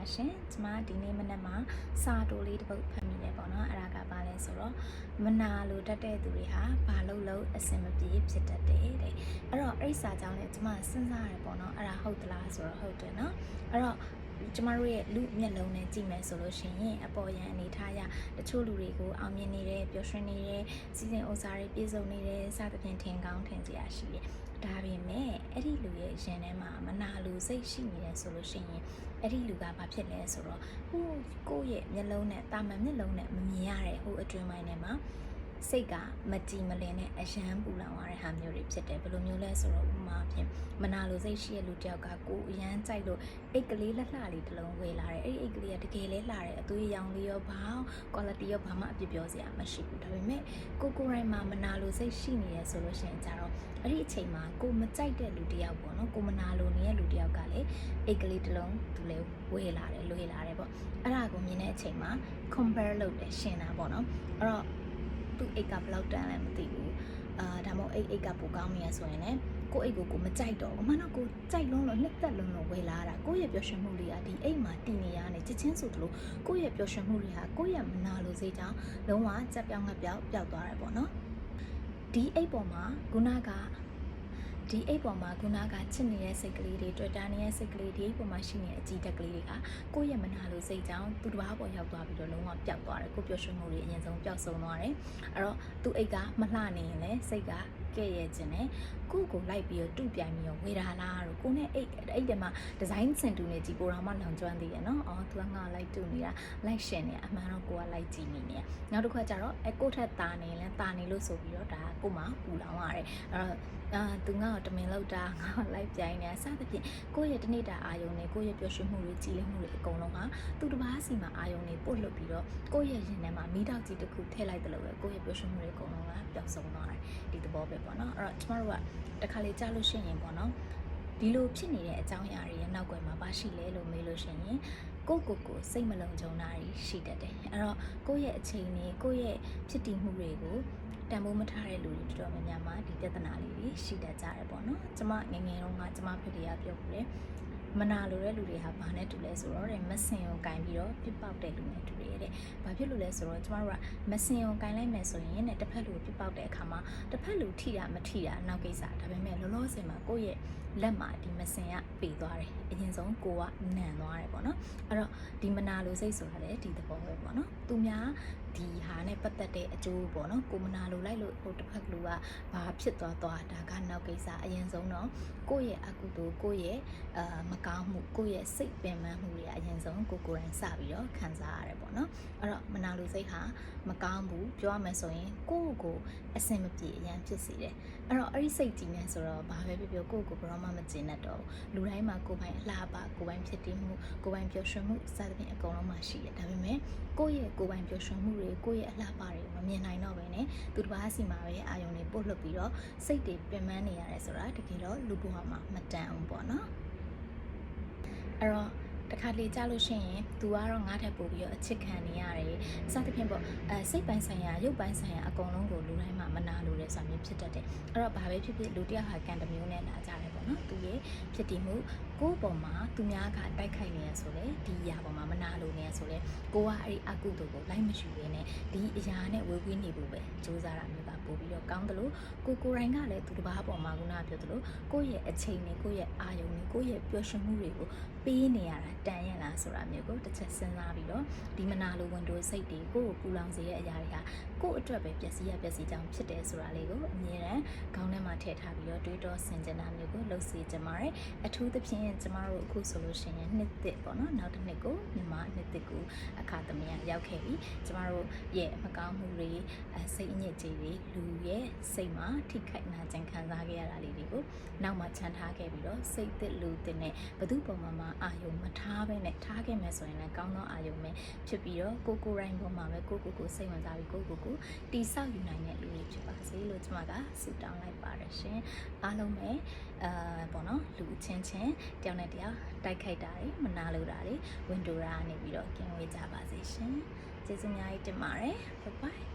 ရှင်ကျမဒီနေ့မနက်မှာစာတိုလေးတစ်ပုဒ်ဖတ်မိတယ်ပေါ့နော်အဲ့ဒါကဘာလဲဆိုတော့မနာလိုတတ်တဲ့သူတွေဟာဘာလို့အဆင်မပြေဖြစ်တတ်တယ်တဲ့အဲ့တော့အဲ့ဒီစာကြောင့်လည်းကျမစဉ်းစားရတယ်ပေါ့နော်အဲ့ဒါဟုတ်သလားဆိုတော့ဟုတ်တယ်နော်အဲ့တော့ကျမတို့ရဲ့လူမျက်လုံးနဲ့ကြည့်မယ်ဆိုလို့ရှိရင်အပေါ်ယံအနေထားရတချို့လူတွေကိုအောင်မြင်နေတဲ့ပျော်ရွှင်နေတဲ့စီစဉ်ဥစားတွေပြည့်စုံနေတဲ့စသဖြင့်ထင်ကောင်းထင်စရာရှိတယ်ဒါပေမဲ့အဲ့ဒီလူရဲ့ရင်ထဲမှာမနာလိုစိတ်ရှိနေတယ်ဆိုလို့ရှိရင်အဲ့ဒီလူကဘာဖြစ်လဲဆိုတော့ကိုယ့်ရဲ့မျက်လုံးနဲ့တာမန်မျက်လုံးနဲ့မမြင်ရတဲ့အတွင်းပိုင်းထဲမှာစိတ်ကမကြည်မလင်နဲ့အယမ်းပူလောင်ရတဲ့ဟာမျိုးတွေဖြစ်တယ်ဘယ်လိုမျိုးလဲဆိုတော့ဥပမာဖြင့်မနာလိုစိတ်ရှိတဲ့လူတစ်ယောက်ကကိုယ်အယမ်းကြိုက်လို့အိတ်ကလေးလှလှလေးတစ်လုံးဝေလာတယ်အဲ့ဒီအိတ်ကလေးကတကယ်လဲလှတယ်အသွေးရောင်လေးရောဘာ quality ရောဘာမှအပြစ်ပြောစရာမရှိဘူးဒါပေမဲ့ကိုယ်တိုင်းမှာမနာလိုစိတ်ရှိနေရဆိုလို့ရှိရင်ကြတော့အဲ့ဒီအချိန်မှာကိုမကြိုက်တဲ့လူတစ်ယောက်ပေါ့နော်ကိုမနာလိုနေတဲ့လူတစ်ယောက်ကလည်းအိတ်ကလေးတစ်လုံးသူလည်းဝေလာတယ်လွေလာတယ်ပေါ့အဲ့ဒါကိုမြင်တဲ့အချိန်မှာ compare လုပ်တယ်ရှင်းတာပေါ့နော်အဲ့တော့သူ့အိတ်ကဘယ်လောက်တန်လဲမသိဘူးဒါမှမဟုတ်အိတ်ကပိုကောင်းနေရဆိုရင်လည်းကိုယ့်အိတ်ကိုမကြိုက်တော့ဘူးမှတော့ကိုကြိုက်လုံးလို့နှစ်သက်လုံးလို့ဝယ်လာတာကိုယ့်ရဲ့ပျော်ရွှင်မှုတွေကဒီအိတ်မှာတည်နေရနေချက်ချင်းဆိုသလိုကိုယ့်ရဲ့ပျော်ရွှင်မှုတွေဟာကိုယ့်ရဲ့မနာလိုစိတ်ကြောင့်လုံးဝကြက်ပြောင်းငှက်ပြောင်းပျောက်သွားတယ်ပေါ့နော်ဒီအိတ်ပေါ်မှာခုနကချစ်နေတဲ့စိတ်ကလေးတွေတွေ့တာနေတဲ့စိတ်ကလေးတွေပုံမှာရှိနေတဲ့အကြည့်တက်ကလေးတွေကကိုယ့်ရဲ့မနာလိုစိတ်ကြောင့်သူတစ်ပါးပေါ်ရောက်သွားပြီးတော့လုံးဝပျောက်သွားတယ်ကိုပျော်ရွှင်မှုတွေအရင်ဆုံးပျောက်ဆုံးသွားတယ်အဲ့တော့သူ့အိတ်ကမလှနေရင်လည်းစိတ်ကကဲ့ရဲ့ခြင်းနဲ့ကိုလိုက်ပြီးတော့တူပြိုင်ပြီးတော့ဝေတာလားတော့ကိုနဲ့အိတ်ထဲမှာဒီဇိုင်းစင်တူနေကြည့်ပိုတော့မှလောင်ကျွမ်းသေးရနော်အော်သူကငါလိုက်တူနေတာလိုက်ရှင်နေအမှန်တော့ကိုကလိုက်ကြည့်နေနေနောက်တစ်ခါကျတော့ကိုထက်တာနေလဲတာနေလို့ဆိုပြီးတော့ဒါကိုမှပူလောင်ရတယ်အဲ့တော့သူငါ့ကိုတမင်လောက်တာငါ့လိုက်ပြိုင်နေစသဖြင့်ကိုရဲ့တနေ့တာအာယုံနဲ့ကိုရဲ့ပျော်ရွှင်မှုတွေကြည်လင်မှုတွေအကုန်လုံးဟာသူတစ်ပါးစီမှာအာယုံတွေပို့လွတ်ပြီးတော့ကိုရဲ့ရင်ထဲမှာမီးတောက်ကြီးတစ်ခုထည့်လိုက်တယ်လို့ပဲကိုရဲ့ပျော်ရွှင်မှုတွေအကုန်လုံးကပျောက်ဆုံးသွားတယ်ဒီသဘောပဲပေါ့နော်အဲ့တော့ကျမတို့ကတခါလေကြားလို့ရှိရင်ပေါ့နော်ဒီလိုဖြစ်နေတဲ့အကြောင်းအရာတွေရဲ့နောက်ွယ်မှာဘာရှိလဲလို့မေးလို့ရှိရင်ကိုစိတ်မလုံခြုံတာရှိတတ်တယ်အဲ့တော့ကိုရဲ့အချိန်နဲ့ကိုရဲ့ဖြစ်တည်မှုတွေကိုတန်ဖိုးမထားတဲ့လူတွေတော်တော်များများမှာဒီပြဿနာလေးတွေရှိတတ်ကြတယ်ပေါ့နော်ကျမငယ်ငယ်တုန်းကကျမဖေဖေကပြောပြတယ်မနာလိုတဲ့လူတွေဟာဘာနဲ့တူလဲဆိုတော့မစင်ကိုကင်ပြီးတော့ပြစ်ပေါက်တဲ့လူနဲ့တူတယ်တဲ့။ဘာဖြစ်လို့လဲဆိုတော့ကျမတို့ကမစင်ကိုကင်လိုက်မယ်ဆိုရင်တစ်ဖက်လူပြစ်ပေါက်တဲ့အခါမှာတစ်ဖက်လူထိတာမထိတာနောက်ကိစ္စဒါပေမဲ့လောလောဆယ်မှာကိုယ့်ရဲ့လက်မှာဒီမစင်ကပေသွားတယ်။အရင်ဆုံးကိုကနန်သွားတယ်ပေါ့နော်။အဲ့တော့ဒီမနာလိုစိတ်ဆိုတာလည်းဒီသဘောပဲပေါ့နော်။သူများဒီဟာနဲ့ပတ်သက်တဲ့အကျိုးပေါ့နော်ကိုမနာလိုလိုက်လို့တစ်ဖက်လူကဘာဖြစ်သွားဒါကနောက်ကိစ္စအရင်ဆုံးတော့ကိုယ့်ရဲ့အကုသိုလ်ကိုယ့်ရဲ့မကောင်းမှုကိုယ့်ရဲ့စိတ်ပင်ပန်းမှုတွေအရင်ဆုံးကိုယ်တိုင်စပြီးတော့ခံစားရတယ်ပေါ့နော်အဲ့တော့မနာလိုစိတ်ဟာမကောင်းဘူးပြောရမယ်ဆိုရင်ကိုအဆင်မပြေအရင်ဖြစ်စေတယ်အဲ့တော့အဲ့ဒီစိတ်ကြီးနေဆိုတော့ဘာပဲပြောကိုဘယ်တော့မှမကျင်တတ်တော့လူတိုင်းမှာကိုယ်ပိုင်အလှပကိုယ်ပိုင်ဖြစ်တည်မှုကိုယ်ပိုင်ပျော်ရွှင်မှုစသဖြင့်အကုန်လုံးမှာရှိတယ်ဒါပေမဲ့ကိုယ့်ရဲ့ကိုယ်ပိုင်ပျော်ရွှင်မှုတွေကိုယ့်ရဲ့အလှပတွေမမြင်နိုင်တော့ဘဲနဲ့သူတစ်ပါးစီမှာပဲအာယုံတွေပို့လွှတ်ပြီးတော့စိတ်တွေပင်ပန်းနေရတယ်ဆိုတာတကယ်တော့လူဘဝမှာမတန်ဘူးပေါ့နော်အဲ့တော့တခါလေကြားလို့ရှိရင် तू ကတော့ငါ့ထက်ပိုပြီးတော့အချစ်ခံနေရတယ်စသဖြင့်ပေါ့စိတ်ပိုင်းဆိုင်ရာရုပ်ပိုင်းဆိုင်ရာအကုန်လုံးကိုလူတိုင်းမှာမနာလိုတဲ့ဆိုတာမျိုးဖြစ်တတ်တယ်အဲ့တော့ဘာပဲဖြစ်ဖြစ်လူတစ်ယောက်ဟာကံတစ်မျိုးနဲ့လာကြတယ်ပေါ့နော်သူရဲ့ဖြစ်တည်မှုကိုယ့်ပေါ်မှာသူများကတိုက်ခိုက်နေရဆိုလေဒီအရာပေါ်မှာမနာလိုနေရဆိုလေကိုကအဲ့ဒီအကုသိုလ်ကိုလိုက်မယူရင်းနဲ့ဒီအရာနဲ့ဝေဝေးနေဖို့ပဲစူးစမ်းတာမျိုးကပို့ပြီးတော့ကောင်းတယ်လို့ကိုရိုင်းကလည်းသူတစ်ပါးပေါ်မှာခုနကပြောသလိုကိုယ့်ရဲ့အချိန်နဲ့ကိုယ့်ရဲ့အာယုံနဲ့ကိုယ့်ရဲ့ပျော်ရွှင်မှုတွေကိုပေးနေရတာတန်ရလားဆိုတာမျိုးကိုတစ်ချက်စဉ်းစားပြီးတော့ဒီမနာလိုဝန်တိုးစိတ်တွေကိုပူလောင်စေတဲ့အရာတွေဟာကိုယ့်အတွက်ပဲပျက်စီးကြောင်းဖြစ်တယ်ဆိုတာလေးကိုအမြဲတမ်းခေါင်းထဲမှာထည့်ထားပြီးတော့တွေးတောဆင်ခြင်တာမျိုးကိုလုပ်စေချင်ပါတယ်အထူးသဖြင့်ကျမတို့အခုဆိုလို့ရှိရင်နှစ်သစ်ပေါ့နော်နောက်တစ်နှစ်ကိုမြန်မာနှစ်သစ်ကိုအခါသမယရောက်ခဲ့ပြီကျမတို့ရဲ့မကောင်းမှုတွေစိတ်အညစ်အကြေးတွေလူရဲ့စိတ်မှာထိခိုက်နာကျင်ခံစားခဲ့ရတာလေးတွေကိုနောက်မှချန်ထားခဲ့ပြီးတော့စိတ်သစ်လူသစ်နဲ့ဘသူပုံမှာအာယုံမထားဘဲနဲ့ထားခဲ့မယ်ဆိုရင်လည်းကောင်းသောအာယုံပဲဖြစ်ပြီးတော့ကိုရိုင်းပေါ်မှာပဲကိုစိတ်ဝင်စားပြီးကိုတီဆောက်ယူနိုင်တဲ့လူတွေဖြစ်ပါစေလို့ကျမကဆုတောင်းလိုက်ပါတယ်ရှင်အားလုံးပဲပေါ့နော်လူချင်းတယောက်နဲ့တယောက်တိုက်ခိုက်တာတွေမနာလိုတာတွေဝင်တိုးတာနေပြီးတော့ကင်းဝေးကြပါစေရှင်ကျေးဇူးအများကြီးတင်ပါတယ်ဘိုင်